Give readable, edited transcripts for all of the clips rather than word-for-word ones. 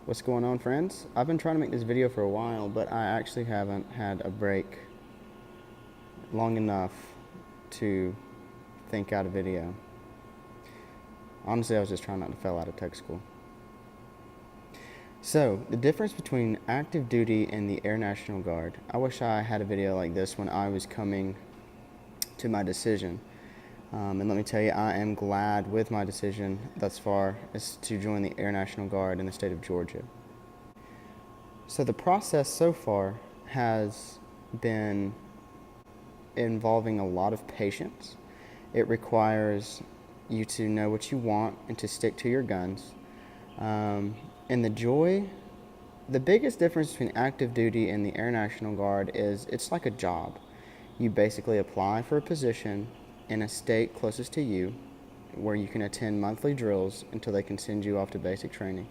What's going on, friends? I've been trying to make this video for a while, but I actually haven't had a break long enough to think out a video. Honestly, I was just trying not to fail out of tech school. So, the difference between active duty and the Air National Guard. I wish I had a video like this when I was coming to my decision. And let me tell you, I am glad with my decision thus far is to join the Air National Guard in the state of Georgia. So the process so far has been involving a lot of patience. It requires you to know what you want and to stick to your guns. And the biggest difference between active duty and the Air National Guard is it's like a job. You basically apply for a position in a state closest to you where you can attend monthly drills until they can send you off to basic training.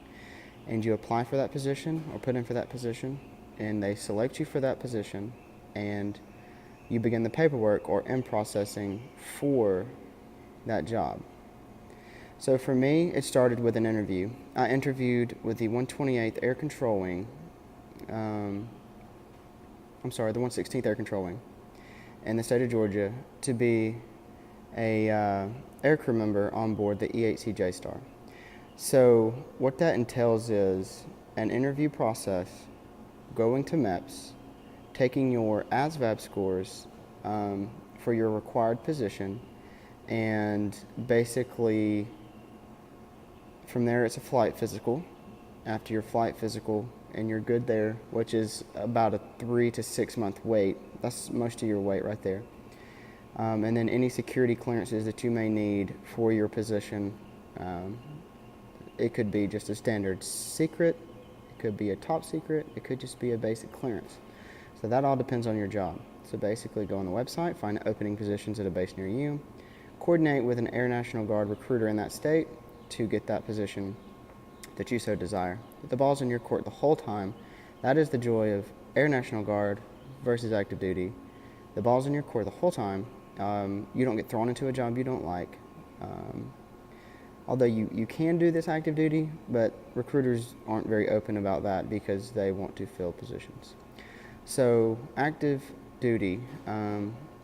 And you apply for that position or put in for that position, and they select you for that position, and you begin the paperwork or in processing for that job. So for me, it started with an interview. I interviewed with the 128th Air Control Wing, the 116th Air Control Wing in the state of Georgia to be a aircrew member on board the E-8C Star. So what that entails is an interview process, going to MEPS, taking your ASVAB scores for your required position, and basically from there it's a flight physical. After your flight physical and you're good there, which is about a 3 to 6 month wait, that's most of your wait right there. And then any security clearances that you may need for your position. It could be just a standard secret, it could be a top secret, it could just be a basic clearance. So that all depends on your job. So basically go on the website, find opening positions at a base near you, coordinate with an Air National Guard recruiter in that state to get that position that you so desire. The ball's in your court the whole time. That is the joy of Air National Guard versus active duty. The ball's in your court the whole time. You don't get thrown into a job you don't like. Although you can do this active duty, but recruiters aren't very open about that because they want to fill positions. So active duty,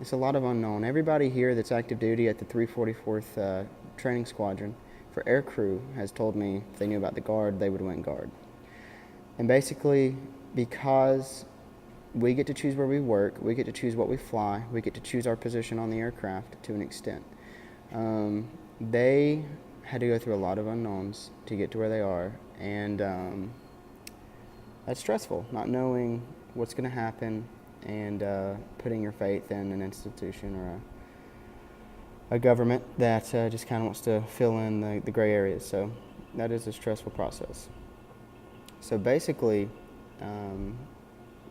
it's a lot of unknown. Everybody here that's active duty at the 344th Training Squadron for aircrew has told me if they knew about the Guard, they would win Guard. And basically, because we get to choose where we work, we get to choose what we fly, we get to choose our position on the aircraft to an extent. They had to go through a lot of unknowns to get to where they are, and that's stressful, not knowing what's going to happen and putting your faith in an institution or a government that just kind of wants to fill in the gray areas. So that is a stressful process. So basically,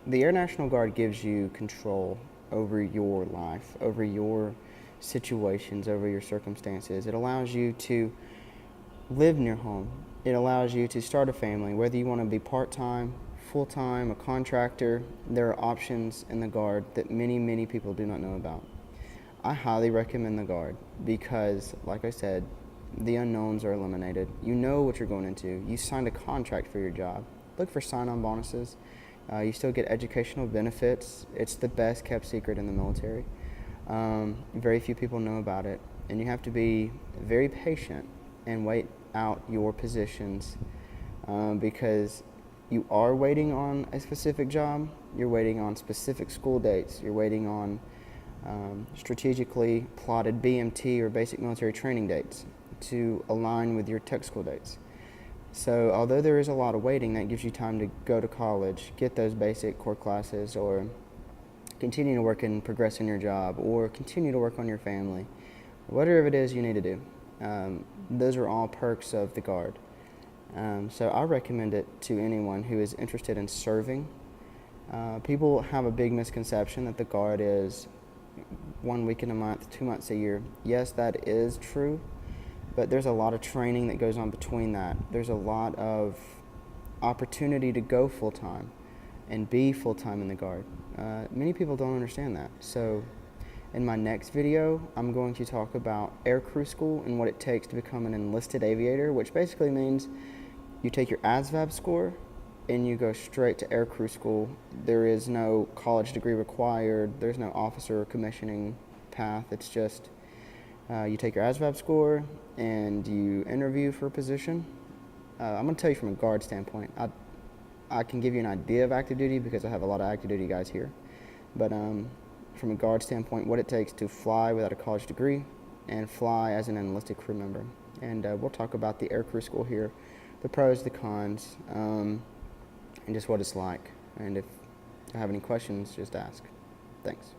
the Air National Guard gives you control over your life, over your situations, over your circumstances. It allows you to live near home. It allows you to start a family, whether you want to be part-time, full-time, a contractor. There are options in the Guard that many people do not know about. I highly recommend the Guard because, like I said, the unknowns are eliminated. You know what you're going into. You signed a contract for your job. Look for sign-on bonuses. You still get educational benefits. It's the best kept secret in the military. Very few people know about it, and you have to be very patient and wait out your positions because you are waiting on a specific job, you're waiting on specific school dates, you're waiting on strategically plotted BMT or basic military training dates to align with your tech school dates. So although there is a lot of waiting, that gives you time to go to college, get those basic core classes, or continue to work and progress in your job, or continue to work on your family, whatever it is you need to do. Those are all perks of the Guard. So I recommend it to anyone who is interested in serving. People have a big misconception that the Guard is 1 week in a month, 2 months a year. Yes, that is true, but there's a lot of training that goes on between that. There's a lot of opportunity to go full-time and be full-time in the Guard. Many people don't understand that. So in my next video, I'm going to talk about aircrew school and what it takes to become an enlisted aviator, which basically means You take your ASVAB score, and you go straight to aircrew school. There is no college degree required. There's no officer or commissioning path. It's just you take your ASVAB score and you interview for a position. I'm going to tell you from a guard standpoint. I can give you an idea of active duty because I have a lot of active duty guys here. But from a guard standpoint, what it takes to fly without a college degree and fly as an enlisted crew member. And we'll talk about the aircrew school here, the pros, the cons, and just what it's like. And if you have any questions, just ask. Thanks.